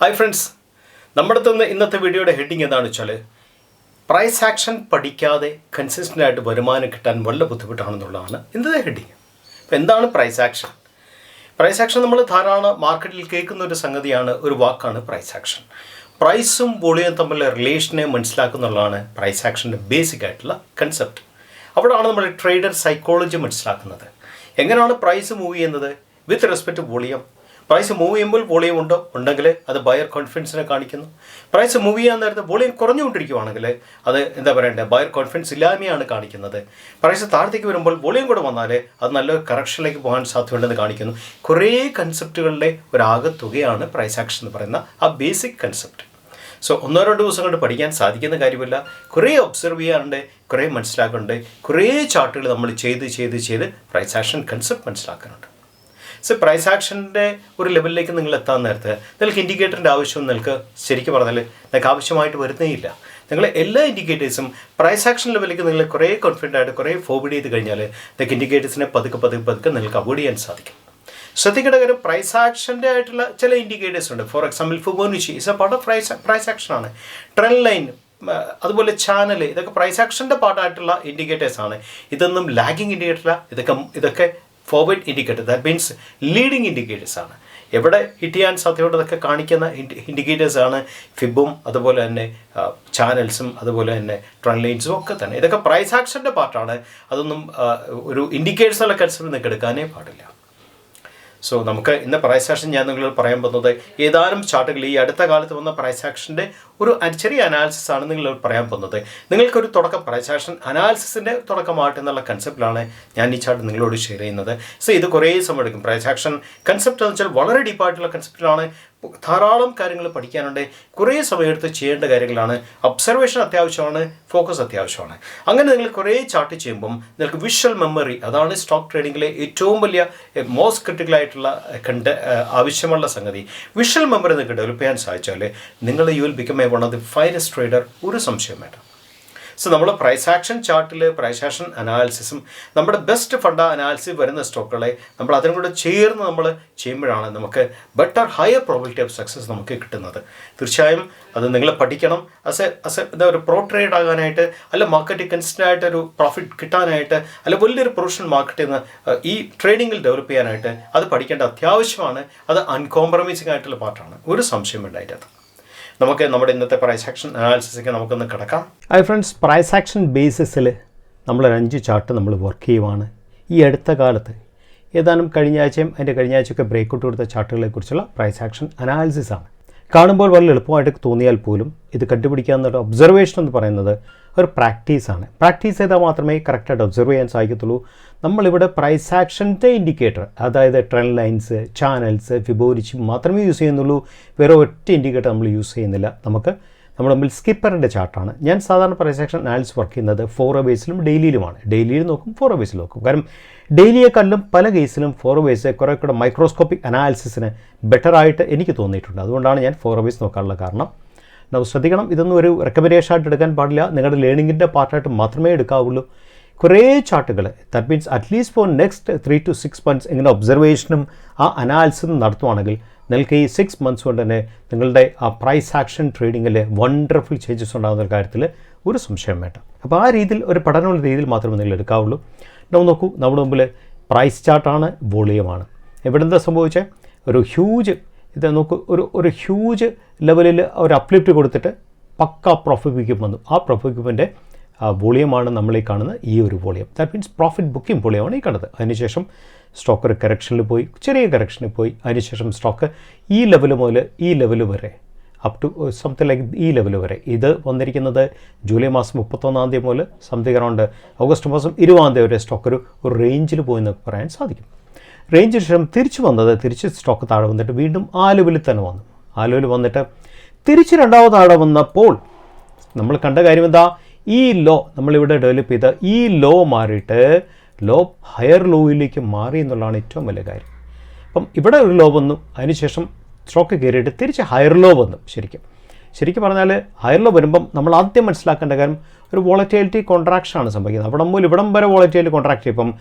Hi friends, നമ്മുടെ അടുത്തുനിന്ന് ഇന്നത്തെ വീഡിയോയുടെ ഹെഡിങ് എന്താണെന്ന് വെച്ചാൽ പ്രൈസ് ആക്ഷൻ പഠിക്കാതെ കൺസിസ്റ്റൻ്റ് ആയിട്ട് വരുമാനം കിട്ടാൻ വളരെ ബുദ്ധിമുട്ടാണെന്നുള്ളതാണ് ഇന്നത്തെ ഹെഡിങ്. അപ്പോൾ എന്താണ് പ്രൈസ് ആക്ഷൻ? പ്രൈസ് ആക്ഷൻ നമ്മൾ ധാരാളം മാർക്കറ്റിൽ കേൾക്കുന്ന ഒരു സംഗതിയാണ്, ഒരു വാക്കാണ് പ്രൈസ് ആക്ഷൻ. പ്രൈസും വോളിയം തമ്മിലുള്ള റിലേഷനെ മനസ്സിലാക്കുന്നുള്ളതാണ് പ്രൈസ് ആക്ഷൻ്റെ ബേസിക് ആയിട്ടുള്ള കൺസെപ്റ്റ്. അവിടെയാണ് നമ്മൾ ട്രേഡർ സൈക്കോളജി മനസ്സിലാക്കുന്നത്. എങ്ങനെയാണ് പ്രൈസ് മൂവ് ചെയ്യുന്നത് with respect to volume. Price move ചെയ്യുമ്പോൾ വോളിയം ഉണ്ടെങ്കിൽ അത് ബയർ കോൺഫിഡൻസിനെ കാണിക്കുന്നു. പ്രൈസ് മൂവ് ചെയ്യാൻ നേരത്തെ വോളിയം കുറഞ്ഞുകൊണ്ടിരിക്കുകയാണെങ്കിൽ അത് എന്താ പറയണ്ടേ, ബയർ കോൺഫിഡൻസ് ഇല്ലായ്മയാണ് കാണിക്കുന്നത്. പ്രൈസ് താഴത്തേക്ക് വരുമ്പോൾ വോളിയം കൂടെ വന്നാൽ അത് നല്ലൊരു കറക്ഷനിലേക്ക് പോകാൻ സാധ്യതയുണ്ടെന്ന് കാണിക്കുന്നു. കുറേ കൺസെപ്റ്റുകളുടെ ഒരാകത്തുകയാണ് പ്രൈസ് ആക്ഷൻ എന്ന് പറയുന്ന ആ ബേസിക് കൺസെപ്റ്റ്. സോ 1-2 ദിവസം കൊണ്ട് പഠിക്കാൻ സാധിക്കുന്ന കാര്യമില്ല. കുറേ ഒബ്സർവ് ചെയ്യാറുണ്ട്, കുറേ മനസ്സിലാക്കുന്നുണ്ട്, കുറേ ചാർട്ടുകൾ നമ്മൾ ചെയ്ത് പ്രൈസ് ആക്ഷൻ കൺസെപ്റ്റ് മനസ്സിലാക്കാറുണ്ട്. സോ പ്രൈസ് ആക്ഷൻ്റെ ഒരു ലെവലിലേക്ക് നിങ്ങൾ എത്താൻ നേരത്തെ നിങ്ങൾക്ക് ഇൻഡിക്കേറ്ററിൻ്റെ ആവശ്യം നിങ്ങൾക്ക് ശരിക്കും പറഞ്ഞാൽ നിങ്ങൾക്ക് ആവശ്യമായിട്ട് വരുന്നേയില്ല. നിങ്ങൾ എല്ലാ ഇൻഡിക്കേറ്റേഴ്സും പ്രൈസ് ആക്ഷൻ ലെവലിലേക്ക് നിങ്ങൾ കുറേ കോൺഫിഡൻ്റ് ആയിട്ട് കുറേ ഫോർവേഡ് ചെയ്ത് കഴിഞ്ഞാൽ നിങ്ങൾക്ക് ഇൻഡിക്കേറ്റേഴ്സിനെ പതുക്കെ നിങ്ങൾക്ക് അവോയ്ഡ് ചെയ്യാൻ സാധിക്കും. ശ്രദ്ധിക്കേണ്ട കാര്യം, പ്രൈസ് ആക്ഷൻ്റെ ആയിട്ടുള്ള ചില ഇൻഡിക്കേറ്റേഴ്സ് ഉണ്ട്. For example Fibonacci is a part of price ആക്ഷനാണ്. ട്രെൻഡ് ലൈൻ, അതുപോലെ ചാനൽ, ഇതൊക്കെ പ്രൈസ് ആക്ഷൻ്റെ പാർട്ടായിട്ടുള്ള ഇൻഡിക്കേറ്റേഴ്സാണ്. ഇതൊന്നും ലാഗിങ് ഇൻഡിക്കേറ്ററല്ല, ഇതൊക്കെ forward indicator, that means leading ഇൻഡിക്കേറ്റേഴ്സാണ്. എവിടെ ഹിറ്റ് ചെയ്യാൻ സാധ്യതയുള്ളതൊക്കെ കാണിക്കുന്ന ഇൻഡിക്കേറ്റേഴ്സാണ് ഫിബും അതുപോലെ തന്നെ ചാനൽസും അതുപോലെ തന്നെ ട്രെൻഡ് ലൈൻസും ഒക്കെ തന്നെ. ഇതൊക്കെ പ്രൈസ് ആക്ഷൻ്റെ പാർട്ടാണ്. അതൊന്നും ഒരു ഇൻഡിക്കേറ്റേഴ്സ് എന്നുള്ള കൺസെപ്റ്റ് നിങ്ങൾക്ക് എടുക്കാനേ പാടില്ല. സോ നമുക്ക് ഇന്ന് പ്രൈസ് ആക്ഷൻ ഞാൻ നിങ്ങളോട് പറയാൻ പോകുന്നത് ഏതാനും ചാർട്ടുകൾ ഈ അടുത്ത കാലത്ത് വന്ന പ്രൈസ് ആക്ഷൻ്റെ ഒരു ചെറിയ അനാലിസിസ് ആണ് നിങ്ങളോട് പറയാൻ പോകുന്നത്. നിങ്ങൾക്കൊരു തുടക്കം പ്രൈസ് ആക്ഷൻ അനാലിസിസിൻ്റെ തുടക്കമായിട്ട് എന്നുള്ള കൺസെപ്റ്റിലാണ് ഞാൻ ഈ ചാർട്ട് നിങ്ങളോട് ഷെയർ ചെയ്യുന്നത്. സോ ഇത് കുറേ സമയം എടുക്കും. പ്രൈസ് ആക്ഷൻ കൺസെപ്റ്റ് എന്ന് വെച്ചാൽ വളരെ ഡീപ്പായിട്ടുള്ള കൺസെപ്റ്റിലാണ്. ധാരാളം കാര്യങ്ങൾ പഠിക്കാനുണ്ട്, കുറേ സമയമെടുത്ത് ചെയ്യേണ്ട കാര്യങ്ങളാണ്. ഒബ്സർവേഷൻ അത്യാവശ്യമാണ്, ഫോക്കസ് അത്യാവശ്യമാണ്. അങ്ങനെ നിങ്ങൾ കുറേ ചാർട്ട് ചെയ്യുമ്പം നിങ്ങൾക്ക് വിഷ്വൽ മെമ്മറി, അതാണ് സ്റ്റോക്ക് ട്രേഡിങ്ങിലെ ഏറ്റവും വലിയ മോസ്റ്റ് ക്രിട്ടിക്കലായിട്ടുള്ള ആവശ്യമുള്ള സംഗതി. വിഷ്വൽ മെമ്മറി നിങ്ങൾക്ക് ഡെവലപ്പ് ചെയ്യാൻ സാധിച്ചാൽ നിങ്ങൾ you will become A one of the finest trader, ഒരു സംശയം വേണ്ട. സോ നമ്മൾ പ്രൈസ് ആക്ഷൻ ചാർട്ടിൽ പ്രൈസ് ആക്ഷൻ അനാലിസിസും നമ്മുടെ ബെസ്റ്റ് ഫണ്ട അനാലിസിസ് വരുന്ന സ്റ്റോക്കുകളെ നമ്മൾ അതിനും കൂടെ ചേർന്ന് നമ്മൾ ചെയ്യുമ്പോഴാണ് നമുക്ക് better higher probability of success നമുക്ക് കിട്ടുന്നത്. തീർച്ചയായും അത് നിങ്ങൾ പഠിക്കണം. എന്താ ഒരു പ്രോ ട്രേഡ് ആകാനായിട്ട്, അല്ല മാർക്കറ്റിൽ കൺസിസ്റ്റൻ്റ് ആയിട്ട് ഒരു പ്രോഫിറ്റ് കിട്ടാനായിട്ട്, അല്ല വലിയൊരു പ്രൊഫഷണൽ മാർക്കറ്റിൽ നിന്ന് ഈ ട്രേഡിങ്ങിൽ ഡെവലപ്പ് ചെയ്യാനായിട്ട് അത് പഠിക്കേണ്ട അത്യാവശ്യമാണ്. അത് അൺകോംപ്രമൈസിങ് ആയിട്ടുള്ള പാർട്ടാണ്, ഒരു സംശയം വേണ്ടായിട്ട്. നമുക്ക് നമ്മുടെ ഇന്നത്തെ പ്രൈസ് ആക്ഷൻ അനാലിസിസൊക്കെ നമുക്കൊന്ന് കിടക്കാം. ഹായ് ഫ്രണ്ട്സ്, പ്രൈസ് ആക്ഷൻ ബേസിസിൽ നമ്മളൊരു 5 ചാർട്ട് നമ്മൾ വർക്ക് ചെയ്യുവാണ്. ഈ അടുത്ത കാലത്ത് ഏതാനും കഴിഞ്ഞ ആഴ്ചയൊക്കെ ബ്രേക്കൗട്ട് കൊടുത്ത ചാർട്ടുകളെക്കുറിച്ചുള്ള പ്രൈസ് ആക്ഷൻ അനാലിസിസാണ്. കാണുമ്പോൾ വളരെ എളുപ്പമായിട്ട് തോന്നിയാൽ പോലും ഇത് കണ്ടുപിടിക്കാവുന്ന ഒബ്സർവേഷൻ എന്ന് പറയുന്നത് ഒരു പ്രാക്ടീസാണ്. പ്രാക്ടീസ് ചെയ്താൽ മാത്രമേ കറക്റ്റായിട്ട് ഒബ്സർവ് ചെയ്യാൻ സാധിക്കത്തുള്ളൂ. നമ്മളിവിടെ പ്രൈസ് ആക്ഷൻ്റെ ഇൻഡിക്കേറ്റർ, അതായത് ട്രെൻഡ് ലൈൻസ്, ചാനൽസ്, ഫിബൊനാച്ചി മാത്രമേ യൂസ് ചെയ്യുന്നുള്ളൂ. വേറെ ഒറ്റ ഇൻഡിക്കേറ്റർ നമ്മൾ യൂസ് ചെയ്യുന്നില്ല. നമ്മുടെ മുമ്പിൽ സ്കിപ്പറിൻ്റെ ചാർട്ടാണ്. ഞാൻ സാധാരണ പ്രൈസ് ആക്ഷൻ അനാലിസിസ് വർക്ക് ചെയ്യുന്നത് 4 അവേഴ്സിലും ഡെയിലിയിലുമാണ്. ഡെയിലിയിൽ നോക്കും, 4 അവേഴ്സിൽ നോക്കും. കാരണം ഡെയിലിയെക്കാളും പല കേസിലും 4 അവേഴ്സ് കുറേ കൂടെ മൈക്രോസ്കോപ്പിക് അനാലിസിസിന് ബെറ്ററായിട്ട് എനിക്ക് തോന്നിയിട്ടുണ്ട്. അതുകൊണ്ടാണ് ഞാൻ 4 അവേഴ്സ് നോക്കാനുള്ള കാരണം. നമ്മൾ ശ്രദ്ധിക്കണം, ഇതൊന്നും ഒരു റെക്കമെൻഡേഷൻ ആയിട്ട് എടുക്കാൻ പാടില്ല. നിങ്ങളുടെ ലേണിങ്ങിൻ്റെ പാർട്ടായിട്ട് മാത്രമേ എടുക്കാവുള്ളൂ. കുറേ ചാർട്ടുകൾ, that means at least for next 3 to 6 months ഇങ്ങനെ ഒബ്സർവേഷനും ആ അനാലിസിസും നടത്തുവാണെങ്കിൽ നിങ്ങൾക്ക് ഈ 6 months കൊണ്ട് തന്നെ നിങ്ങളുടെ ആ പ്രൈസ് ആക്ഷൻ ട്രേഡിങ്ങിൽ വണ്ടർഫുൾ ചേഞ്ചസ് ഉണ്ടാകുന്ന കാര്യത്തിൽ ഒരു സംശയം വേണ്ട. അപ്പോൾ ആ രീതിയിൽ ഒരു പഠനമുള്ള രീതിയിൽ മാത്രമേ നിങ്ങൾ എടുക്കാവുള്ളൂ. നമ്മൾ നോക്കൂ, നമ്മുടെ മുമ്പിൽ പ്രൈസ് ചാർട്ടാണ്, വോളിയമാണ്. ഇവിടെ എന്താ സംഭവിച്ചത്? ഒരു ഹ്യൂജ് ഒരു ഹ്യൂജ് ലെവലിൽ ഒരു അപ്ലിഫ്റ്റ് കൊടുത്തിട്ട് പക്ക പ്രോഫിറ്റ് ബുക്കിംഗ് വന്നു. ആ പ്രോഫിറ്റ് ബുക്കിങ്ങിൻ്റെ വോളിയമാണ് നമ്മൾ ഈ കാണുന്ന ഈ ഒരു volume. That means profit booking വോളിയമാണ് ഈ കാണുന്നത്. അതിനുശേഷം സ്റ്റോക്ക് ഒരു കറക്ഷനിൽ പോയി, ചെറിയ കറക്ഷനിൽ പോയി. അതിനുശേഷം സ്റ്റോക്ക് ഈ ലെവൽ മുതൽ ഈ ലെവൽ വരെ അപ് ടു സംതിങ് ലൈക്ക് ഈ ലെവൽ വരെ. ഇത് വന്നിരിക്കുന്നത് ജൂലൈ മാസം 31 മുതൽ സംതിങ് അറൗണ്ട് ഓഗസ്റ്റ് മാസം 20 വരെ സ്റ്റോക്ക് ഒരു റേഞ്ചിൽ പോയി എന്ന് പറയാൻ സാധിക്കും. റേഞ്ചിന് ശേഷം തിരിച്ച് സ്റ്റോക്ക് താഴെ വന്നിട്ട് വീണ്ടും ആ ലെവലിൽ തന്നെ വന്നു. ആ ലെവലിൽ വന്നിട്ട് തിരിച്ച് രണ്ടാമത് താഴെ വന്നപ്പോൾ നമ്മൾ കണ്ട കാര്യം എന്താ? ഈ ലോ നമ്മളിവിടെ ഡെവലപ്പ് ചെയ്ത ഈ ലോ മാറിയിട്ട് ഹയർ ലോയിലേക്ക് മാറി എന്നുള്ളതാണ് ഏറ്റവും വലിയ കാര്യം. അപ്പം ഇവിടെ ഒരു ലോ വന്നു, അതിനുശേഷം സ്റ്റോക്ക് കയറിയിട്ട് തിരിച്ച് ഹയർ ലോ വന്നു. ശരിക്കും പറഞ്ഞാൽ ഹയർ ലോ വരുമ്പം നമ്മൾ ആദ്യം മനസ്സിലാക്കേണ്ട കാര്യം ഒരു വോളറ്റിലിറ്റി കോൺട്രാക്ഷനാണ് സംഭവിക്കുന്നത്. അവിടെ മുതൽ ഇവിടം വരെ വോളറ്റിലിറ്റി കോൺട്രാക്ട് ചെയ്യും. ഇപ്പം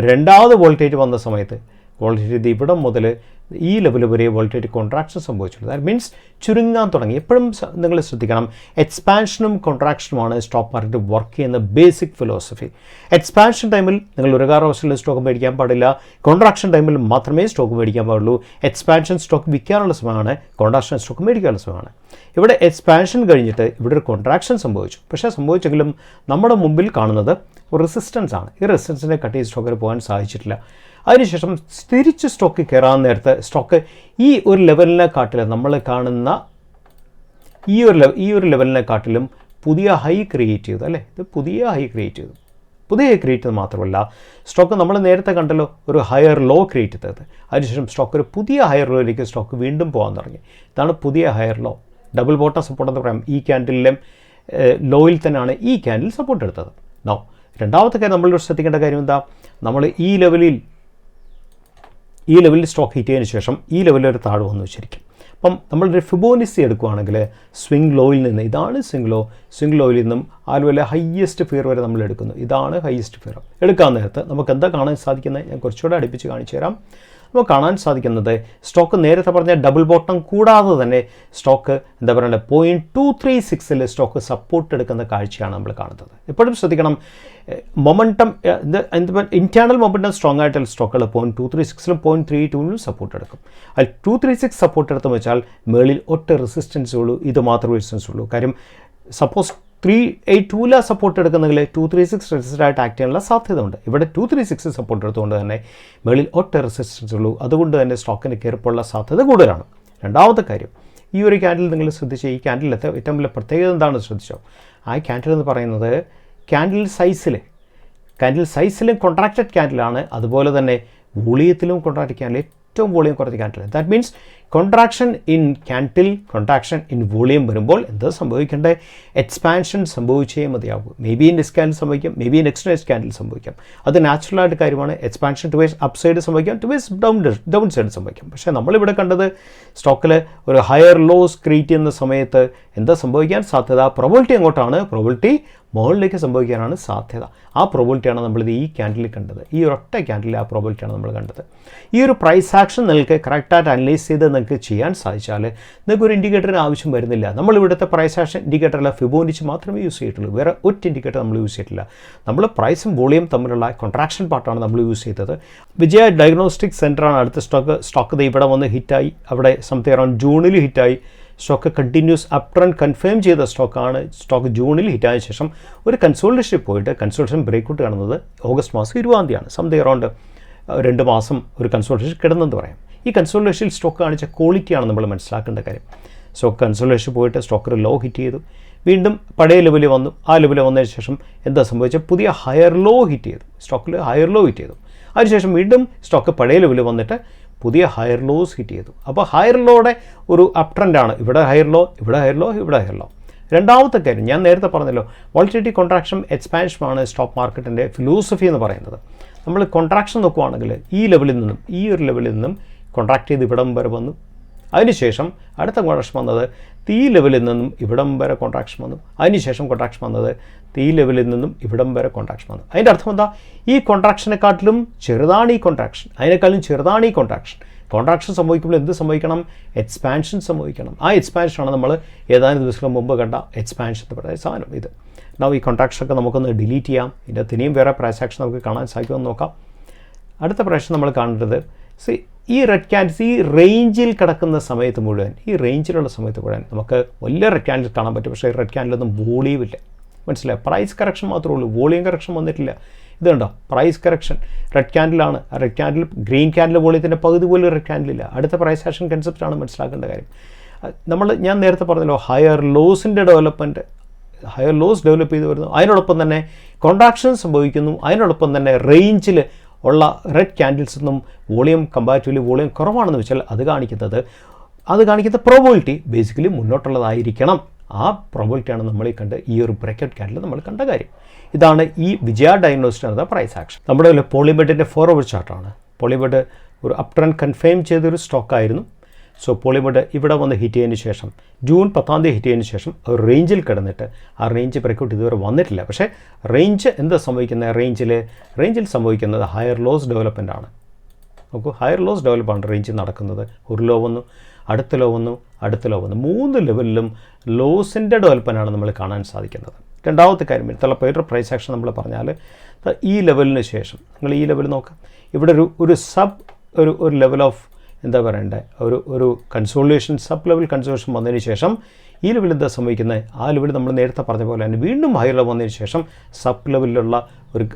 രണ്ടാമത് വോൾട്ടേജ് വന്ന സമയത്ത് വോളറ്റിലിറ്റി ഇവിടെ മുതൽ ഈ ലെവൽ വരെ വോളറ്റിലിറ്റി കോൺട്രാക്ഷൻ സംഭവിച്ചിട്ടുണ്ട്. ദാറ്റ് മീൻസ് ചുരുങ്ങാൻ തുടങ്ങി. എപ്പോഴും നിങ്ങൾ ശ്രദ്ധിക്കണം, എക്സ്പാൻഷനും കോൺട്രാക്ഷനുമാണ് സ്റ്റോക്ക് മാർക്കറ്റ് വർക്ക് ചെയ്യുന്ന ബേസിക് ഫിലോസഫി. എക്സ്പാൻഷൻ ടൈമിൽ നിങ്ങൾ ഒരു കാരണവശാലും സ്റ്റോക്ക് മേടിക്കാൻ പാടില്ല. കോൺട്രാക്ഷൻ ടൈമിൽ മാത്രമേ സ്റ്റോക്ക് മേടിക്കാൻ പാടുള്ളൂ. എക്സ്പാൻഷൻ സ്റ്റോക്ക് വിൽക്കാനുള്ള സമയമാണ്, കോൺട്രാക്ഷൻ സ്റ്റോക്ക് മേടിക്കാനുള്ള സമയമാണ്. ഇവിടെ എക്സ്പാൻഷൻ കഴിഞ്ഞിട്ട് ഇവിടെ ഒരു കോൺട്രാക്ഷൻ സംഭവിച്ചു. പക്ഷേ സംഭവിച്ചെങ്കിലും നമ്മുടെ മുമ്പിൽ കാണുന്നത് ഒരു റെസിസ്റ്റൻസ് ആണ്. ഈ റെസിസ്റ്റൻസിനെ കട്ട് ചെയ്ത് സ്റ്റോക്കിൽ പോകാൻ സാധിച്ചിട്ടില്ല. അതിനുശേഷം തിരിച്ച് സ്റ്റോക്ക് കയറാൻ നേരത്തെ സ്റ്റോക്ക് ഈ ഒരു ലെവലിനെക്കാട്ടിലും നമ്മൾ കാണുന്ന ഈ ഒരു ലെവലിനെക്കാട്ടിലും പുതിയ ഹൈ ക്രിയേറ്റ് ചെയ്തു അല്ലേ. ഇത് പുതിയ ഹൈ ക്രിയേറ്റ് ചെയ്തു. പുതിയ ഹൈ ക്രിയേറ്റ് ചെയ്ത് മാത്രമല്ല, സ്റ്റോക്ക് നമ്മൾ നേരത്തെ കണ്ടല്ലോ ഒരു ഹയർ ലോ ക്രിയേറ്റ് ചെയ്തത്. അതിനുശേഷം സ്റ്റോക്ക് ഒരു പുതിയ ഹയർ ലോയിലേക്ക് സ്റ്റോക്ക് വീണ്ടും പോകാൻ തുടങ്ങി. ഇതാണ് പുതിയ higher low. Double bottom support എന്ന് പറയാം. ഈ ക്യാൻഡിലും ലോയിൽ തന്നെയാണ് ഈ ക്യാൻഡിൽ സപ്പോർട്ട് എടുത്തത്. നോ, രണ്ടാമത്തെ കാര്യം നമ്മൾ ശ്രദ്ധിക്കേണ്ട കാര്യം എന്താ, നമ്മൾ ഈ ലെവലിൽ സ്റ്റോക്ക് ഹിറ്റ് ചെയ്തതിന് ശേഷം ഈ ലെവലിൽ ഒരു താഴ് വന്നു ശരിക്കും. അപ്പം നമ്മളൊരു ഫിബോനച്ചി എടുക്കുകയാണെങ്കിൽ സ്വിംഗ് ലോയിൽ നിന്ന്, ഇതാണ് സ്വിംഗ് ലോയിൽ നിന്നും ആ ലെവലിലെ ഹയ്യസ്റ്റ് ഫിയർ വരെ നമ്മൾ എടുക്കുന്നു. ഇതാണ് ഹയ്യസ്റ്റ് ഫിയർ. എടുക്കാൻ നേരത്ത് നമുക്ക് എന്താ കാണാൻ സാധിക്കുന്നത്, ഞാൻ കുറച്ചുകൂടെ അടുപ്പിച്ച് കാണിച്ചു തരാം. നമുക്ക് കാണാൻ സാധിക്കുന്നത് സ്റ്റോക്ക് നേരത്തെ പറഞ്ഞ ഡബിൾ ബോട്ടം കൂടാതെ തന്നെ സ്റ്റോക്ക് എന്താ പറയുക 0.236 സ്റ്റോക്ക് സപ്പോർട്ട് എടുക്കുന്ന കാഴ്ചയാണ് നമ്മൾ കാണുന്നത്. എപ്പോഴും ശ്രദ്ധിക്കണം, മൊമെൻറ്റം ഇൻറ്റേർണൽ മൊമെൻറ്റം സ്ട്രോങ് ആയിട്ടുള്ള സ്റ്റോക്കുകൾ 0.236 0.32 സപ്പോർട്ട് എടുക്കും. അതിൽ 236 സപ്പോർട്ട് എടുത്തെന്ന് വെച്ചാൽ മേളിൽ ഒറ്റ റെസിസ്റ്റൻസേ ഉള്ളൂ. ഇത് മാത്രമേ റെസിസ്റ്റൻസ് ഉള്ളൂ. കാര്യം സപ്പോസ് 382 സപ്പോർട്ട് എടുക്കുന്നെങ്കിൽ 236 റെസിസ്റ്റൻ്റ് ആയിട്ട് ആക്ട് ചെയ്യാനുള്ള സാധ്യത ഉണ്ട്. ഇവിടെ 236 സപ്പോർട്ട് എടുത്തുകൊണ്ട് തന്നെ മേളിൽ ഒറ്റ റെസിസ്റ്റൻസ് ഉള്ളൂ. അതുകൊണ്ട് തന്നെ സ്റ്റോക്കിന് കയറിപ്പോഴുള്ള സാധ്യത കൂടുതലാണ്. രണ്ടാമത്തെ കാര്യം, ഈ ഒരു ക്യാൻഡിൽ നിങ്ങൾ ശ്രദ്ധിച്ച്, ഈ ക്യാൻഡിലത്തെ ഏറ്റവും വലിയ പ്രത്യേകത എന്താണെന്ന് ശ്രദ്ധിച്ചോ. ആ ക്യാൻഡിൽ എന്ന് പറയുന്നത് ക്യാൻഡിൽ സൈസിലും കോൺട്രാക്റ്റഡ് ക്യാൻഡിലാണ്. അതുപോലെ തന്നെ വോളിയത്തിലും കോൺട്രാക്റ്റ് ക്യാൻഡിൽ ഏറ്റവും വോളിയം കുറഞ്ഞ candle. That means contraction in candle, contraction in volume വരുമ്പോൾ എന്താ സംഭവിക്കേണ്ടത്, എക്സ്പാൻഷൻ സംഭവിച്ചേ മതിയാകും. മേ ബി നെക്സ്റ്റ് ക്യാൻഡിൽ സംഭവിക്കാം, മേ ബി നെക്സ്റ്റ് ക്യാൻഡിൽ സംഭവിക്കാം. അത് നാച്ചുറലായിട്ട് കാര്യമാണ്. എക്സ്പാൻഷൻ ടുവേഴ്സ് അപ്പ് സൈഡ് സംഭവിക്കാം, ടുവേഴ്സ് ഡൗൺ സൈഡ് സംഭവിക്കാം. പക്ഷേ നമ്മളിവിടെ കണ്ടത് സ്റ്റോക്കിൽ ഒരു ഹയർ ലോസ് ക്രിയേറ്റ് ചെയ്യുന്ന സമയത്ത് എന്താ സംഭവിക്കാൻ സാധ്യത, പ്രോബിലിറ്റി എങ്ങോട്ടാണ്, പ്രോബിലിറ്റി മുകളിലേക്ക് സംഭവിക്കാനാണ് സാധ്യത. ആ പ്രോബിലിറ്റിയാണ് നമ്മളിത് ഈ ക്യാൻഡിൽ കണ്ടത്. ഈ ഒരൊറ്റ ക്യാൻഡിൽ ആ പ്രോബിലിറ്റിയാണ് നമ്മൾ കണ്ടത്. ഈ ഒരു പ്രൈസ് ആക്ഷൻ നിങ്ങൾക്ക് കറക്റ്റായിട്ട് അനലൈസ് ചെയ്ത് നിങ്ങൾക്ക് ചെയ്യാൻ സാധിച്ചാൽ നിങ്ങൾക്ക് ഒരു ഇൻഡിക്കേറ്ററിന് ആവശ്യം വരുന്നില്ല. നമ്മളിവിടുത്തെ പ്രൈസ് ആക്ഷൻ ഇൻഡിക്കേറ്ററിൽ ഫിബോനച്ചി മാത്രമേ യൂസ് ചെയ്തിട്ടുള്ളൂ. വേറെ ഒറ്റ ഇൻഡിക്കേറ്റർ നമ്മൾ യൂസ് ചെയ്തിട്ടില്ല. നമ്മൾ പ്രൈസും വോളിയം തമ്മിലുള്ള കോൺട്രാക്ഷൻ പാർട്ടാണ് നമ്മൾ യൂസ് ചെയ്തത്. വിജയ ഡയഗ്നോസ്റ്റിക് സെൻ്ററാണ് അടുത്ത സ്റ്റോക്ക് ഇവിടെ വന്ന് ഹിറ്റായി. അവിടെ സംതിങ് അറൗണ്ട് ജൂണിൽ ഹിറ്റായി. Stock continuous up trend confirm ചെയ്ത സ്റ്റോക്കാണ്. സ്റ്റോക്ക് ജൂണിൽ ഹിറ്റായ ശേഷം ഒരു കൺസോൾട്ടേഷൻ പോയിട്ട് കൺസോൾട്ടേഷൻ ബ്രേക്ക്ഔട്ട് കാണുന്നത് ഓഗസ്റ്റ് മാസം 20 സംതിങ് അറൗണ്ട് 2 മാസം ഒരു കൺസോൾട്ടേഷൻ കിടന്നെന്ന് പറയാം. ഈ കൺസോൾട്ടേഷനിൽ സ്റ്റോക്ക് കാണിച്ച ക്വാളിറ്റിയാണ് നമ്മൾ മനസ്സിലാക്കേണ്ട കാര്യം. സ്റ്റോക്ക് കൺസോൾട്ടേഷൻ പോയിട്ട് സ്റ്റോക്ക് ലോ ഹിറ്റ് ചെയ്തു, വീണ്ടും പഴയ ലെവലിൽ വന്നു. ആ ലെവലിൽ വന്നതിന് ശേഷം എന്താ സംഭവിച്ചത്, പുതിയ ഹയർ ലോ ഹിറ്റ് ചെയ്തു. സ്റ്റോക്കിൽ ഹയർ ലോ ഹിറ്റ് ചെയ്തു. അതിനുശേഷം വീണ്ടും സ്റ്റോക്ക് പഴയ ലെവലിൽ വന്നിട്ട് പുതിയ ഹയർ ലോസ് ഹിറ്റ് ചെയ്തു. അപ്പോൾ ഹയർ ലോയുടെ ഒരു അപ് ട്രെൻഡാണ്. ഇവിടെ ഹയർ ലോ, ഇവിടെ ഹയർ ലോ, ഇവിടെ ഹയർ ലോ. രണ്ടാമത്തെ കാര്യം ഞാൻ നേരത്തെ പറഞ്ഞല്ലോ, വോളറ്റിലിറ്റി കോൺട്രാക്ഷൻ എക്സ്പാൻഷനാണ് സ്റ്റോക്ക് മാർക്കറ്റിൻ്റെ ഫിലോസഫി എന്ന് പറയുന്നത്. നമ്മൾ കോൺട്രാക്ഷൻ നോക്കുകയാണെങ്കിൽ ഈ ലെവലിൽ നിന്നും ഈ ഒരു ലെവലിൽ നിന്നും കോൺട്രാക്ട് ചെയ്ത് ഇവിടം വരെ വന്നു. അതിനുശേഷം അടുത്ത കോൺട്രാക്ഷൻ വന്നത് ഈ ലെവലിൽ നിന്നും ഇവിടം വരെ കോൺട്രാക്ഷൻ വന്നു. അതിനുശേഷം കോൺട്രാക്ഷൻ വന്നത് ഈ ലെവലിൽ നിന്നും ഇവിടം വരെ കോൺട്രാക്ഷൻ വന്നു. അതിൻ്റെ അർത്ഥം എന്താ, ഈ കോൺട്രാക്ഷനെക്കാട്ടിലും ചെറുതാണ് ഈ കോൺട്രാക്ഷൻ, അതിനേക്കാളും ചെറുതാണ് ഈ കോൺട്രാക്ഷൻ. കോൺട്രാക്ഷൻ സംഭവിക്കുമ്പോൾ എന്ത് സംഭവിക്കണം, എക്സ്പാൻഷൻ സംഭവിക്കണം. ആ എക്സ്പാൻഷനാണ് നമ്മൾ ഏതാനും ദിവസങ്ങൾ മുമ്പ് കണ്ട എക്സ്പാൻഷൻ എന്ന് പറയുന്ന സാധനം. ഇത് ഈ കോൺട്രാക്ഷനൊക്കെ നമുക്കൊന്ന് ഡിലീറ്റ് ചെയ്യാം. ഇതിൻ്റെ ഇനിയും വേറെ പ്രൈസ് ആക്ഷൻ നമുക്ക് കാണാൻ സാധിക്കുമെന്ന് നോക്കാം. അടുത്ത പ്രാവശ്യം നമ്മൾ കാണേണ്ടത് ഈ റെഡ് ക്യാൻഡിൽസ് ഈ റേഞ്ചിൽ കിടക്കുന്ന സമയത്ത് മുഴുവൻ, ഈ റേഞ്ചിലുള്ള സമയത്ത് മുഴുവൻ നമുക്ക് വലിയ റെഡ് ക്യാൻഡിൽ കാണാൻ പറ്റും. പക്ഷേ റെഡ് ക്യാൻഡിലൊന്നും വോളിയമില്ല. മനസ്സിലായി, പ്രൈസ് കറക്ഷൻ മാത്രമേ ഉള്ളൂ, വോളിയം കറക്ഷൻ വന്നിട്ടില്ല. ഇതുണ്ടോ പ്രൈസ് കറക്ഷൻ, റെഡ് ക്യാൻഡിലാണ്. റെഡ് ക്യാൻഡിൽ ഗ്രീൻ ക്യാൻഡിൽ വോളിയത്തിൻ്റെ പകുതി പോലും റെഡ് ക്യാൻഡിലില്ല. അടുത്ത പ്രൈസ് ആക്ഷൻ കൺസെപ്റ്റാണ് മനസ്സിലാക്കേണ്ട കാര്യം. ഞാൻ നേരത്തെ പറഞ്ഞല്ലോ, ഹയർ ലോസിൻ്റെ ഡെവലപ്മെൻറ്റ്, ഹയർ ലോസ് ഡെവലപ്പ് ചെയ്ത് വരുന്നു. അതിനോടൊപ്പം തന്നെ കോൺട്രാക്ഷൻ സംഭവിക്കുന്നു. അതിനോടൊപ്പം തന്നെ റേഞ്ചിൽ ഉള്ള റെഡ് ക്യാൻഡിൽസ് ഒന്നും വോളിയം കമ്പാരിറ്റീവ്ലി വോളിയം കുറവാണെന്ന് വെച്ചാൽ അത് കാണിക്കുന്ന പ്രോബിലിറ്റി ബേസിക്കലി മുന്നോട്ടുള്ളതായിരിക്കണം. ആ പ്രോബിലിറ്റിയാണ് നമ്മൾ ഈ ഒരു ബ്രേക്കറ്റ് ക്യാൻഡിൽ നമ്മൾ കണ്ട കാര്യം. ഇതാണ് ഈ വിജയ ഡയഗ്നോസ്റ്റിക് എന്ന പ്രൈസ് ആക്ഷൻ. നമ്മുടെ പോളിമെഡിൻ്റെ ഫോർവേഡ് ചാർട്ടാണ്. പോളിമെഡ് ഒരു അപ് ട്രെൻഡ് കൺഫേം ചെയ്തൊരു സ്റ്റോക്കായിരുന്നു. സോ പോളിമെഡ് ഇവിടെ വന്ന് ഹിറ്റ് ചെയ്തതിന് ശേഷം ജൂൺ 10 ഹിറ്റ് ചെയ്തതിന് ശേഷം ഒരു റേഞ്ചിൽ കിടന്നിട്ട് ആ റേഞ്ച് ബ്രേക്കൗട്ട് ഇതുവരെ വന്നിട്ടില്ല. പക്ഷേ റേഞ്ച് എന്താ സംഭവിക്കുന്നത്, റേഞ്ചിൽ സംഭവിക്കുന്നത് ഹയർ ലോസ് ഡെവലപ്മെൻ്റ് ആണ്. നോക്കൂ, ഹയർ ലോസ് ഡെവലപ്പാണ് റേഞ്ച് നടക്കുന്നത്. ഒരു ലോ വന്നു, അടുത്ത ലോ വന്നു, അടുത്ത ലോ വന്നു. 3 ലെവലിലും ലോസിൻ്റെ ഡെവലപ്മെൻ്റാണ് നമ്മൾ കാണാൻ സാധിക്കുന്നത്. രണ്ടാമത്തെ കാര്യം, ഇത്തരം പ്രൈസ് ആക്ഷൻ നമ്മൾ പറഞ്ഞാൽ ഈ ലെവലിന് ശേഷം നിങ്ങൾ ഈ ലെവൽ നോക്കാം. ഇവിടെ ഒരു സബ് ഒരു ലെവൽ ഓഫ് എന്താ പറയണ്ടേ, ഒരു കൺസോളിഡേഷൻ, സബ് ലെവൽ കൺസോളിഡേഷൻ വന്നതിന് ശേഷം ഈ ലെവൽ എന്താ സംഭവിക്കുന്നത്, ആ ലെവൽ നമ്മൾ നേരത്തെ പറഞ്ഞ പോലെ തന്നെ വീണ്ടും ഹൈ ലെവൽ വന്നതിന് ശേഷം സബ് ലെവലിലുള്ള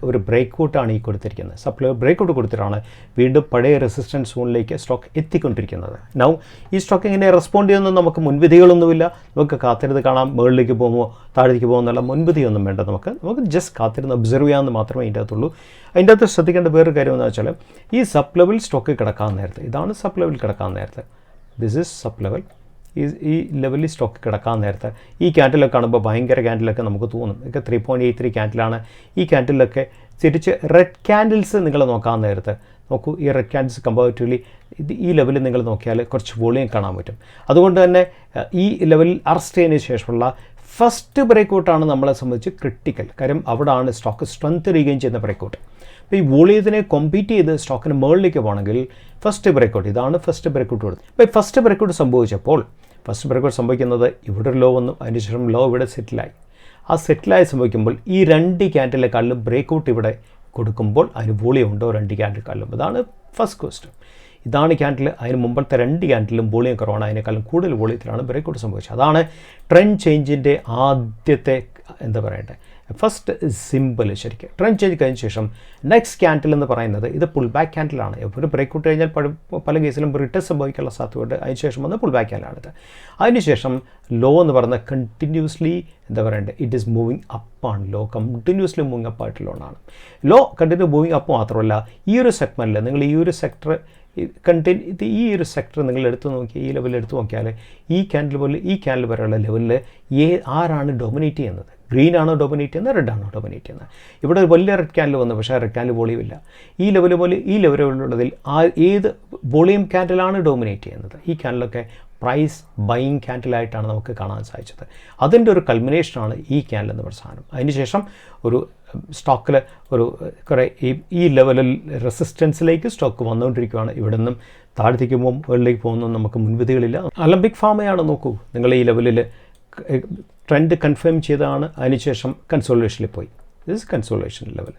ഒരു ബ്രേക്ക് ഔട്ടാണ് ഈ കൊടുത്തിരിക്കുന്നത്. സബ് ലെവൽ ബ്രേക്ക് ഔട്ട് കൊടുത്തിട്ടാണ് വീണ്ടും പഴയ റെസിസ്റ്റൻസ് സോണിലേക്ക് സ്റ്റോക്ക് എത്തിക്കൊണ്ടിരിക്കുന്നത്. നൗ ഈ സ്റ്റോക്ക് എങ്ങനെ റെസ്പോണ്ട് ചെയ്യുന്നത് നമുക്ക് മുൻവിധികളൊന്നുമില്ല. നമുക്ക് കാത്തിരുന്ന് കാണാം, മുകളിലേക്ക് പോകുമോ താഴേക്ക് പോകുമെന്നുള്ള മുൻവിധിയൊന്നും വേണ്ട. നമുക്ക് ജസ്റ്റ് കാത്തിരുന്ന് ഒബ്സർവ് ചെയ്യാമെന്ന് മാത്രമേ അതിൻ്റെ അകത്തുള്ളൂ. അതിൻ്റെ അകത്ത് ശ്രദ്ധിക്കേണ്ട വേറൊരു കാര്യം എന്ന് വെച്ചാൽ ഈ സബ് ലെവൽ സ്റ്റോക്ക് കിടക്കാൻ നേരത്തെ, ഇതാണ് സബ് ലെവൽ കിടക്കാൻ നേരത്തെ, ദിസ് ഈസ് സബ് ലെവൽ. ഈ ലെവലിൽ സ്റ്റോക്ക് കിടക്കാൻ നേരത്തെ ഈ ക്യാൻഡിലൊക്കെ കാണുമ്പോൾ ഭയങ്കര ക്യാൻഡിലൊക്കെ നമുക്ക് തോന്നും, ഒക്കെ 3.83 ക്യാൻഡിലാണ്. ഈ ക്യാൻഡിലൊക്കെ തിരിച്ച് റെഡ് ക്യാൻഡിൽസ് നിങ്ങൾ നോക്കാൻ നേരത്തെ നോക്കൂ, ഈ റെഡ് ക്യാൻഡിൽസ് കമ്പാരിറ്റീവ്ലി ഈ ലെവലിൽ നിങ്ങൾ നോക്കിയാൽ കുറച്ച് വോളിയം കാണാൻ പറ്റും. അതുകൊണ്ട് തന്നെ ഈ ലെവലിൽ അറസ്റ്റ് ചെയ്തതിന് ശേഷമുള്ള ഫസ്റ്റ് ബ്രേക്കൗട്ടാണ് നമ്മളെ സംബന്ധിച്ച് ക്രിട്ടിക്കൽ. കാര്യം അവിടെയാണ് സ്റ്റോക്ക് സ്ട്രെങ്ത് റീഗെയിൻ ചെയ്യുന്ന ബ്രേക്കൗട്ട്. അപ്പോൾ ഈ വോളിയത്തിനെ കോമ്പീറ്റ് ചെയ്ത് സ്റ്റോക്കിന് മുകളിലേക്ക് പോകണമെങ്കിൽ ഫസ്റ്റ് ബ്രേക്കൗട്ട്, ഇതാണ് ഫസ്റ്റ് ബ്രേക്കൗട്ട് കൊടുത്തത്. അപ്പോൾ ഈ ഫസ്റ്റ് ബ്രേക്കൗട്ട് സംഭവിച്ചപ്പോൾ ഫസ്റ്റ് ബ്രേക്കൗട്ട് സംഭവിക്കുന്നത് ഇവിടെ ഒരു ലോ വന്നു, അതിനുശേഷം ലോ ഇവിടെ സെറ്റിലായി. ആ സെറ്റിലായി സംഭവിക്കുമ്പോൾ ഈ 2 ക്യാൻഡിലേക്കാളിലും ബ്രേക്കൗട്ട് ഇവിടെ കൊടുക്കുമ്പോൾ അതിന് വോളിയം ഉണ്ടോ 2 ക്യാൻഡിലേക്കാളിലും? ഇതാണ് ഫസ്റ്റ് ക്വസ്റ്റ്യൻ. ഇതാണ് ക്യാൻഡിൽ. അതിന് മുമ്പത്തെ 2 ക്യാൻഡിലും വോളിയം കുറവാണ്, അതിനേക്കാളും കൂടുതൽ വോളിയത്തിലാണ് ബ്രേക്കൗട്ട് സംഭവിച്ചത്. അതാണ് ട്രെൻഡ് ചേഞ്ചിൻ്റെ ആദ്യത്തെ എന്താ പറയണ്ടേ ഫസ്റ്റ് സിമ്പിൾ. ശരിക്കും ട്രെൻഡ് ചേഞ്ച് കഴിഞ്ഞ ശേഷം നെക്സ്റ്റ് ക്യാൻഡിൽ എന്ന് പറയുന്നത് ഇത് പുൾ ബാക്ക് ക്യാൻഡിലാണ്. ഒരു ബ്രേക്കൗട്ട് കഴിഞ്ഞാൽ പല കേസിലും റിട്ടേൺ സംഭവിക്കാനുള്ള സാധ്യതയുണ്ട്. അതിനുശേഷം വന്ന് പുൾ ബാക്ക് ക്യാൻഡിലാണിത്. അതിനുശേഷം ലോ എന്ന് പറയുന്നത് കണ്ടിന്യൂസ്ലി എന്താ പറയണ്ടേ, ഇറ്റ് ഈസ് മൂവിങ് അപ്പാണ്. ലോ കണ്ടിന്യൂസ്ലി മൂവിങ് അപ്പായിട്ടുള്ള ഒന്നാണ്. ലോ കണ്ടിന്യൂ മൂവിങ് അപ്പ് മാത്രമല്ല, ഈ ഒരു സെഗ്മെൻറ്റിൽ നിങ്ങൾ ഈ ഒരു സെക്ടർ ഈ ഒരു സെക്ടർ നിങ്ങൾ എടുത്തു നോക്കിയാൽ, ഈ ലെവലിൽ എടുത്തു നോക്കിയാൽ ഈ ക്യാൻഡിൽ പോലെ ഈ ക്യാൻഡിൽ വരെയുള്ള ലെവലിൽ ആരാണ് ഡൊമിനേറ്റ് ചെയ്യുന്നത്? ഗ്രീൻ ആണോ ഡൊമിനേറ്റ് ചെയ്യുന്നത്, റെഡ് ആണോ ഡൊമിനേറ്റ് ചെയ്യുന്നത്? ഇവിടെ ഒരു വലിയ റെഡ് ക്യാൻഡിൽ വന്നു, പക്ഷേ റെഡ് ക്യാൻഡിൽ വോളിയം ഇല്ല. ഈ ലെവൽ പോലെ ഈ ലെവലുള്ളതിൽ ഏത് വോളിയം ക്യാൻഡിലാണ് ഡോമിനേറ്റ് ചെയ്യുന്നത്? ഈ ക്യാൻഡിലൊക്കെ പ്രൈസ് ബൈയിങ് ക്യാൻഡിലായിട്ടാണ് നമുക്ക് കാണാൻ സാധിച്ചത്. അതിൻ്റെ ഒരു കൾമിനേഷനാണ് ഈ ക്യാൻഡിൽ എന്ന് പറയുന്ന സാധനം. അതിനുശേഷം ഒരു സ്റ്റോക്കിൽ കുറേ ഈ ലെവലിൽ റെസിസ്റ്റൻസിലേക്ക് സ്റ്റോക്ക് വന്നുകൊണ്ടിരിക്കുകയാണ്. ഇവിടെ നിന്നും താഴത്തേക്ക് പോകും, മുകളിലേക്ക് പോകുന്നു, നമുക്ക് മുൻവിധികളില്ല. അലംബിക് ഫാമയാണ് നോക്കൂ, നിങ്ങൾ ഈ ലെവലിൽ ട്രെൻഡ് കൺഫേം ചെയ്തതാണ്. അതിനുശേഷം കൺസോളിഡേഷനിൽ പോയി. This consolidation level.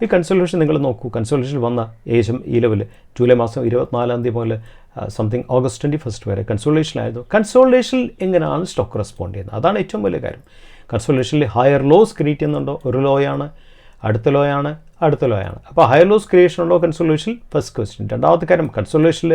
ഈ കൺസോളിഡേഷൻ നിങ്ങൾ നോക്കൂ, കൺസോളിഡേഷൻ വന്ന ഏകദേശം ഈ ലെവൽ ജൂലൈ മാസം 24-ാം തീയതി മുതൽ സംതിങ് ഓഗസ്റ്റ് 21 വരെ കൺസോളിഡേഷനിലായിരുന്നു. കൺസോളിഡേഷനിൽ എങ്ങനെയാണ് സ്റ്റോക്ക് റെസ്പോണ്ട് ചെയ്യുന്നത്? അതാണ് ഏറ്റവും വലിയ കാര്യം. കൺസോളിഡേഷനിൽ ഹയർ ലോസ് ക്രിയേറ്റ് ചെയ്യുന്നുണ്ടോ? ഒരു ലോയാണ്, അടുത്ത ലോയാണ്, അടുത്ത ലോയാണ്. അപ്പോൾ ഹയർ ലോസ് ക്രിയേഷൻ ഉണ്ടോ കൺസോളിഡേഷനിൽ? First question. രണ്ടാമത്തെ കാര്യം, കൺസോളിഡേഷനിൽ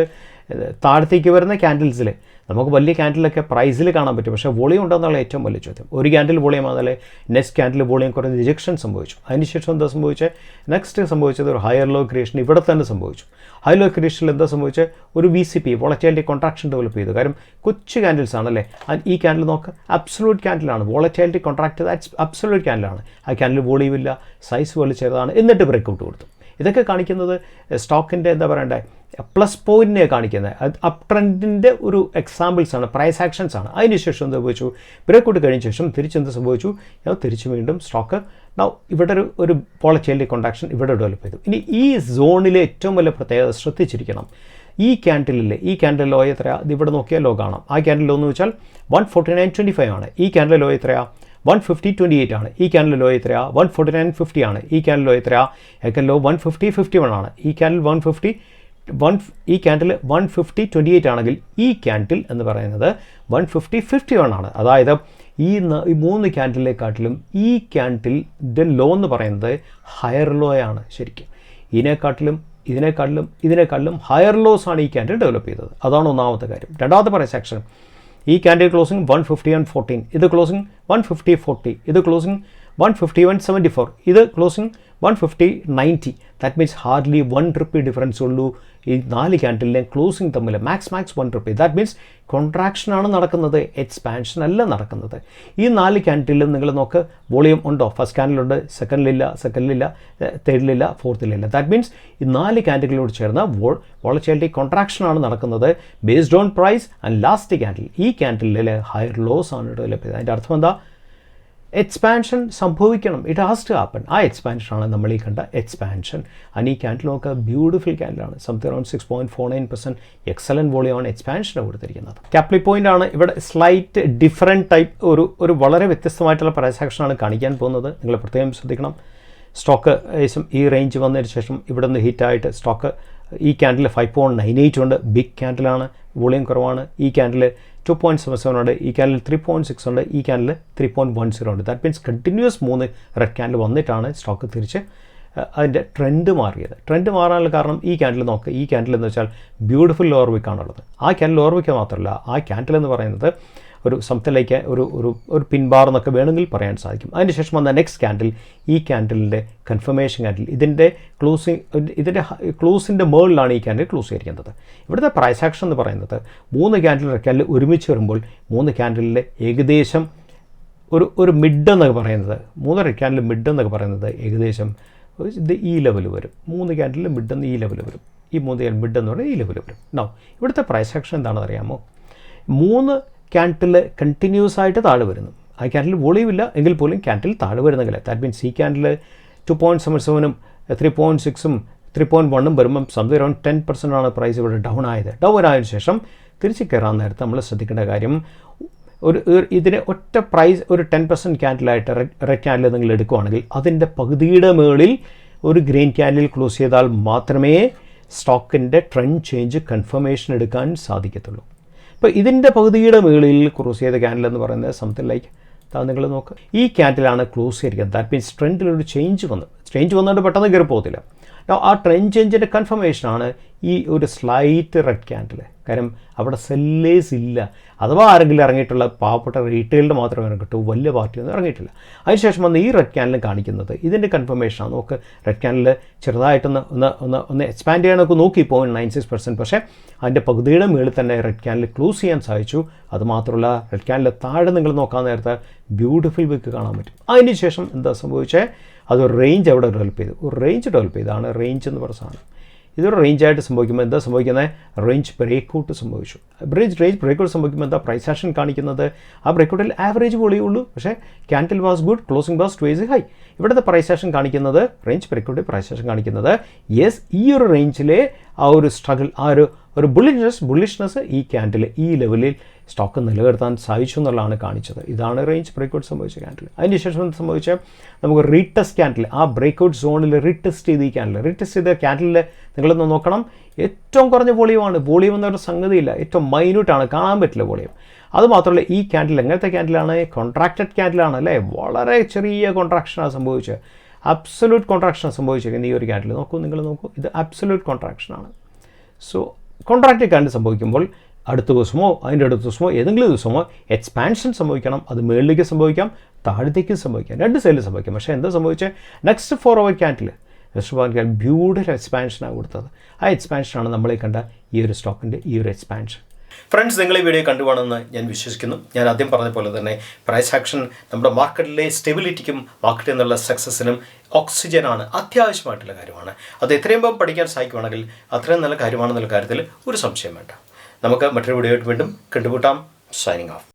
താഴത്തേക്ക് വരുന്ന ക്യാൻഡിൽസിൽ നമുക്ക് വലിയ ക്യാൻഡിലൊക്കെ പ്രൈസിൽ കാണാൻ പറ്റും, പക്ഷേ വോളിയം ഉണ്ടെന്നുള്ള ഏറ്റവും വലിയ ചോദ്യം. ഒരു ക്യാൻഡിൽ വോളിയം ആണെന്നാലേ നെക്സ്റ്റ് ക്യാൻഡിൽ വോളിയം കുറേ റിജക്ഷൻ സംഭവിച്ചു. അതിനുശേഷം എന്താ സംഭവിച്ചത്? നെക്സ്റ്റ് സംഭവിച്ചത് ഒരു ഹയർ ലോ ക്രിയേഷൻ ഇവിടെ തന്നെ സംഭവിച്ചു. ഹൈ ലോ ക്രിയേഷനിൽ എന്താ സംഭവിച്ചത്? ഒരു VCP വോളറ്റൈലിറ്റി കോൺട്രാക്ഷൻ ഡെവലപ്പ് ചെയ്തു. കാര്യം കൊച്ചു ക്യാൻഡിൽസ് ആണല്ലേ. ഈ ക്യാൻഡിൽ നോക്കുക, അബ്സൊല്യൂട്ട് ക്യാൻഡിലാണ്. വോളറ്റൈലിറ്റി കോൺട്രാക്ട് അബ്സൊല്യൂട്ട് ക്യാൻഡിലാണ്. ആ ക്യാൻഡിൽ വോളിയം ഇല്ല, സൈസ് വലിയ ചെറുതാണ്, എന്നിട്ട് ബ്രേക്കൗട്ട് കൊടുത്തു. ഇതൊക്കെ കാണിക്കുന്നത് സ്റ്റോക്കിൻ്റെ എന്താ പറയണ്ടേ പ്ലസ് പോയിൻറ്റിനെ കാണിക്കുന്നത്. അത് അപ് ട്രെൻഡിൻ്റെ ഒരു എക്സാമ്പിൾസാണ്, പ്രൈസ് ആക്ഷൻസ് ആണ്. അതിനുശേഷം എന്ത് സംഭവിച്ചു? ബ്രേക്കൗട്ട് കഴിഞ്ഞ ശേഷം തിരിച്ചെന്ത് സംഭവിച്ചു? തിരിച്ച് വീണ്ടും സ്റ്റോക്ക് ഇവിടെ ഒരു വോളറ്റൈലിറ്റി കോൺട്രാക്ഷൻ ഇവിടെ ഡെവലപ്പ് ചെയ്തു. ഇനി ഈ സോണിലെ ഏറ്റവും വലിയ പ്രത്യേകത ശ്രദ്ധിച്ചിരിക്കണം. ഈ ക്യാൻഡിൽ ലോ എത്രയാണ്? ഇത് ഇവിടെ നോക്കിയാൽ ലോ കാണാം. ആ ക്യാൻഡിൽ ലോ എന്ന് വെച്ചാൽ 149.25 ആണ്. ഈ ക്യാൻഡിൽ ലോ എത്രയാണ്? 150.28 ആണ്. ഈ ക്യാൻഡിൽ ലോ എത്രയാണ്? 149.50 ആണ്. ഈ ക്യാൻഡിൽ ലോ എത്രയാണ്? ഏക്കൻ ലോ 150.51 ആണ്. ഈ ക്യാൻഡിൽ 150.28 ആണെങ്കിൽ ഈ ക്യാൻഡിൽ എന്ന് പറയുന്നത് 150.51 ആണ്. അതായത് ഈ 3 ക്യാൻഡിലേക്കാട്ടിലും ഈ ക്യാൻഡിലിൻ്റെ ലോ എന്ന് പറയുന്നത് ഹയർ ലോയാണ്. ശരിക്കും ഇതിനേക്കാട്ടിലും ഹയർ ലോസ് ആണ് ഈ ക്യാൻഡിൽ ഡെവലപ്പ് ചെയ്തത്. അതാണ് ഒന്നാമത്തെ കാര്യം. രണ്ടാമത്തെ പ്രൈസ് ആക്ഷൻ, ഈ ക്യാൻഡിൽ ക്ലോസിംഗ് 150.14, ഇത് ക്ലോസിംഗ് 150.40, ഇത് ക്ലോസിംഗ് 151.74, ഇത് closing 150.90. That means hardly 1 rupee difference ഉള്ളൂ ഈ 4 ക്യാൻഡിലിനെ ക്ലോസിംഗ് തമ്മിൽ. Max 1 rupee. ദാറ്റ് മീൻസ് കോൺട്രാക്ഷനാണ് നടക്കുന്നത്, എക്സ്പാൻഷൻ അല്ല നടക്കുന്നത്. ഈ 4 ക്യാൻഡിലും നിങ്ങൾ നോക്ക്, വോളിയം ഉണ്ടോ? ഫസ്റ്റ് ക്യാൻഡിലുണ്ട്, സെക്കൻഡിലില്ല, തേർഡിലില്ല, ഫോർത്തിലില്ല. ദാറ്റ് മീൻസ് ഈ 4 ക്യാൻഡിലോട് ചേർന്ന് വോളറ്റൈലിറ്റി കോൺട്രാക്ഷനാണ് നടക്കുന്നത് based on price. And last candle, ഈ ക്യാൻഡിലിൽ ഹയർ ലോസ് ആണ് ഡെവലപ്പ് ചെയ്തത്. അതിൻ്റെ അർത്ഥം എന്താ? എക്സ്പാൻഷൻ സംഭവിക്കണം, ഇറ്റ് ഹാസ് ടു ഹാപ്പൻ. ആ എക്സ്പാൻഷനാണ് നമ്മൾ ഈ കണ്ട എക്സ്പാൻഷൻ. ആൻഡ് ഈ ക്യാൻഡിൽ നോക്കുക, ബ്യൂട്ടിഫുൾ ക്യാൻഡിലാണ്. സംതിങ് അറൗണ്ട് 6.49% എക്സലൻറ്റ് വോളിയമാണ് എക്സ്പാൻഷന് കൊടുത്തിരിക്കുന്നത്. ക്യാപ്ലി പോയിൻ്റ് ആണ് ഇവിടെ സ്ലൈറ്റ് ഡിഫറെൻറ്റ് ടൈപ്പ്, ഒരു വളരെ വ്യത്യസ്തമായിട്ടുള്ള പ്രൈസ് ആക്ഷനാണ് കാണിക്കാൻ പോകുന്നത്. നിങ്ങൾ പ്രത്യേകം ശ്രദ്ധിക്കണം. സ്റ്റോക്ക് ഏകദേശം ഈ റേഞ്ച് വന്നതിന് ശേഷം ഇവിടെ നിന്ന് ഹിറ്റായിട്ട് സ്റ്റോക്ക് ഈ ക്യാൻഡിൽ 5.98 ഉണ്ട്, ബിഗ് ക്യാൻഡിലാണ്, വോളിയം കുറവാണ്. ഈ ക്യാൻഡിൽ 2.77 ഉണ്ട്, ഈ ക്യാൻഡിൽ 3.6 ഉണ്ട്, ഈ ക്യാൻഡിൽ 3.10 ഉണ്ട്. That means continuous 3 red candle വന്നിട്ടാണ് സ്റ്റോക്ക് തിരിച്ച് അതിൻ്റെ ട്രെൻഡ് മാറിയത്. ട്രെൻഡ് മാറാനുള്ള കാരണം ഈ ക്യാൻഡിൽ നോക്കുക. ഈ ക്യാൻഡിൽ എന്ന് വെച്ചാൽ ബ്യൂട്ടിഫുൾ ലോവർ വിക്കാണുള്ളത്. ആ ക്യാൻഡിൽ ലോവർ വിക്ക മാത്രമല്ല, ആ ക്യാൻഡിൽ എന്ന് പറയുന്നത് ഒരു സംതിലേക്ക് ഒരു പിൻബാർ എന്നൊക്കെ വേണമെങ്കിൽ പറയാൻ സാധിക്കും. അതിനുശേഷം വന്ന നെക്സ്റ്റ് ക്യാൻഡിൽ, ഈ ക്യാൻഡിലിൻ്റെ കൺഫർമേഷൻ ക്യാൻഡിൽ, ഇതിൻ്റെ ക്ലോസിൻ്റെ മുകളിലാണ് ഈ ക്യാൻഡിൽ ക്ലോസ് ചെയ്തിരിക്കുന്നത്. ഇവിടുത്തെ പ്രൈസ് ആക്ഷൻ എന്ന് പറയുന്നത് 3 ക്യാൻഡിൽ ഒരുമിച്ച് വരുമ്പോൾ 3 ക്യാൻഡിലിൽ ഏകദേശം ഒരു മിഡ് എന്നൊക്കെ പറയുന്നത്, 3 ക്യാൻഡിൽ മിഡ് എന്നൊക്കെ പറയുന്നത് ഏകദേശം ഇത് ഈ ലെവൽ വരും. 3 ക്യാൻഡിൽ മിഡ് എന്ന് ഈ ലെവൽ വരും. ഈ 3 ക്യാൻഡിൽ മിഡ് എന്ന് പറയുന്നത് ഈ ലെവൽ വരും. നോ, ഇവിടുത്തെ പ്രൈസ് ആക്ഷൻ എന്താണെന്ന് അറിയാമോ? 3 ക്യാൻഡിൽ കണ്ടിന്യൂസ് ആയിട്ട് താഴെ വരുന്നു. ആ ക്യാൻഡിൽ വോളിയമില്ല എങ്കിൽ പോലും ക്യാൻഡിൽ താഴെ വരുന്നെങ്കിൽ, ദാറ്റ് മീൻസ് ഈ ക്യാൻഡിൽ 2.77 3.6 3.1 വരുമ്പം സംതിങ് അറൗണ്ട് 10% ആണ് പ്രൈസ് ഇവിടെ ഡൗൺ ആയത്. ഡൗൺ ആയതിനു ശേഷം തിരിച്ച് കയറാൻ നേരത്തെ നമ്മൾ ശ്രദ്ധിക്കേണ്ട കാര്യം, ഇതിനെ ഒറ്റ പ്രൈസ് ഒരു 10% ക്യാൻഡിലായിട്ട് റെഡ് ക്യാൻഡിൽ നിങ്ങൾ എടുക്കുകയാണെങ്കിൽ അതിൻ്റെ പകുതിയുടെ മുകളിൽ ഒരു ഗ്രീൻ ക്യാൻഡിൽ ക്ലോസ് ചെയ്താൽ മാത്രമേ സ്റ്റോക്കിൻ്റെ ട്രെൻഡ് ചേഞ്ച് കൺഫർമേഷൻ എടുക്കാൻ സാധിക്കത്തുള്ളൂ. ഇപ്പോൾ ഇതിൻ്റെ പകുതിയുടെ മുകളിൽ ക്ലോസ് ചെയ്ത ക്യാൻഡിൽ എന്ന് പറയുന്നത് സംതിങ് ലൈക്ക് നിങ്ങൾ നോക്കുക, ഈ ക്യാൻഡിലാണ് ക്ലോസ് ചെയ്തിരിക്കുന്നത്. ദാറ്റ് മീൻസ് ട്രെൻഡിലൊരു ചേഞ്ച് വന്നിട്ട് പെട്ടെന്ന് കയറി പോകത്തില്ല. ആ ട്രെൻഡ് ചേഞ്ചിൻ്റെ കൺഫർമേഷനാണ് ഈ ഒരു സ്ലൈറ്റ് റെഡ് ക്യാൻഡിൽ. കാര്യം അവിടെ സെല്ലേഴ്സ് ഇല്ല, അഥവാ ആരെങ്കിലും ഇറങ്ങിയിട്ടുള്ള പാവപ്പെട്ട റീറ്റെയിലിൻ്റെ മാത്രമേ ഇറങ്ങിയിട്ടു, വലിയ പാർട്ടിയൊന്നും ഇറങ്ങിയിട്ടില്ല. അതിനുശേഷം വന്ന് ഈ റെഡ് ക്യാൻഡിൽ കാണിക്കുന്നത് ഇതിൻ്റെ കൺഫർമേഷനാണ്. നമുക്ക് റെഡ് ക്യാൻഡിൽ ചെറുതായിട്ടൊന്ന് എക്സ്പാൻഡ് ചെയ്യാനൊക്കെ നോക്കി 0.96%, പക്ഷേ അതിൻ്റെ പകുതിയുടെ മുകളിൽ തന്നെ റെഡ് ക്യാൻഡിൽ ക്ലോസ് ചെയ്യാൻ സാധിച്ചു. അതുമാത്രമല്ല റെഡ് ക്യാൻഡിൽ താഴെ നിങ്ങൾ നോക്കാൻ നേരത്തെ ബ്യൂട്ടിഫുൾ വിക്ക് കാണാൻ പറ്റും. അതിന് ശേഷം എന്താ സംഭവിച്ചത്? അതൊരു റേഞ്ച് അവിടെ ഡെവലപ്പ് ചെയ്തു. ഇതാണ് റേഞ്ച് എന്ന് പറഞ്ഞ സാധനം. ഇതൊരു റേഞ്ചായിട്ട് സംഭവിക്കുമ്പോൾ എന്താ സംഭവിക്കുന്നത്? റേഞ്ച് ബ്രേക്കൗട്ട് സംഭവിച്ചു. റേഞ്ച് ബ്രേക്കൗട്ട് സംഭവിക്കുമ്പോൾ എന്താ പ്രൈസ് ആക്ഷൻ കാണിക്കുന്നത്? ആ ബ്രേക്കൗട്ടിൽ ആവറേജ് വോളിയേ ഉള്ളൂ, പക്ഷേ candle was good, closing was twice high. ഇവിടുത്തെ പ്രൈസ് ആക്ഷൻ കാണിക്കുന്നത്, റേഞ്ച് ബ്രേക്കൗട്ട് പ്രൈസ് ആക്ഷൻ കാണിക്കുന്നത് യെസ് ഈ ഒരു റേഞ്ചിലെ ആ ഒരു സ്ട്രഗിൾ, ആ ഒരു ബുള്ളിഷ്നെസ് ഈ ക്യാൻഡിൽ ഈ ലെവലിൽ സ്റ്റോക്ക് നിലനിർത്താൻ സാധിച്ചു എന്നുള്ളതാണ് കാണിച്ചത്. ഇതാണ് റേഞ്ച് ബ്രേക്കൗട്ട് സംഭവിച്ച ക്യാൻഡിൽ. അതിനുശേഷം എന്ത് സംഭവിച്ചാൽ നമുക്ക് റീടെസ്റ്റ് ക്യാൻഡിൽ, ആ ബ്രേക്കൗട്ട് സോണിൽ റീടെസ്റ്റ് ചെയ്ത് ഈ റീടെസ്റ്റ് ചെയ്ത ക്യാൻഡിലിൽ നിങ്ങളൊന്ന് നോക്കണം, ഏറ്റവും കുറഞ്ഞ വോളിയമാണ്. വോളിയം എന്നൊരു സംഗതിയില്ല, ഏറ്റവും മൈന്യൂട്ടാണ്, കാണാൻ പറ്റില്ല വോളിയം. അതുമാത്രമല്ല ഈ ക്യാൻഡിൽ എങ്ങനത്തെ ക്യാൻഡിലാണ്? കോൺട്രാക്റ്റഡ് ക്യാൻഡിലാണ് അല്ലേ, വളരെ ചെറിയ കോൺട്രാക്ഷനാണ് സംഭവിച്ചത്. അബ്സല്യൂട്ട് കോൺട്രാക്ഷനാണ് സംഭവിച്ചിരിക്കുന്നത് ഈ ഒരു ക്യാൻഡിൽ. നിങ്ങൾ നോക്കൂ, ഇത് അബ്സല്യൂട്ട് കോൺട്രാക്ഷനാണ്. സോ കോൺട്രാക്റ്റഡ് ക്യാൻഡിൽ സംഭവിക്കുമ്പോൾ അടുത്ത ദിവസമോ അതിൻ്റെ അടുത്ത ദിവസമോ ഏതെങ്കിലും ദിവസമോ എക്സ്പാൻഷൻ സംഭവിക്കണം. അത് മുകളിലേക്ക് സംഭവിക്കാം, താഴത്തേക്ക് സംഭവിക്കാം, 2 സൈഡിൽ സംഭവിക്കാം. പക്ഷേ എന്താ സംഭവിച്ചത്? നെക്സ്റ്റ് 4 അവർ ക്യാൻഡിൽ ബ്യൂട്ടിഫുൾ എക്സ്പാൻഷനാണ് കൊടുത്തത്. ആ എക്സ്പാൻഷനാണ് നമ്മളെ കണ്ട ഈ ഒരു സ്റ്റോക്കിൻ്റെ ഈ ഒരു എക്സ്പാൻഷൻ. ഫ്രണ്ട്സ്, നിങ്ങൾ ഈ വീഡിയോ കണ്ടുപോകണമെന്ന് ഞാൻ വിശ്വസിക്കുന്നു. ഞാൻ ആദ്യം പറഞ്ഞ പോലെ തന്നെ പ്രൈസ് ആക്ഷൻ നമ്മുടെ മാർക്കറ്റിലെ സ്റ്റെബിലിറ്റിക്കും മാർക്കറ്റിൽ നിന്നുള്ള സക്സസ്സിനും ഓക്സിജനാണ്, അത്യാവശ്യമായിട്ടുള്ള കാര്യമാണ്. അത് എത്രയും പഠിക്കാൻ സാധിക്കുവാണെങ്കിൽ അത്രയും നല്ല കാര്യമാണെന്നുള്ള കാര്യത്തിൽ ഒരു സംശയം വേണ്ട. നമുക്ക് മറ്റൊരു വീഡിയോ ആയിട്ട് വീണ്ടും കണ്ടുമുട്ടാം. Signing off.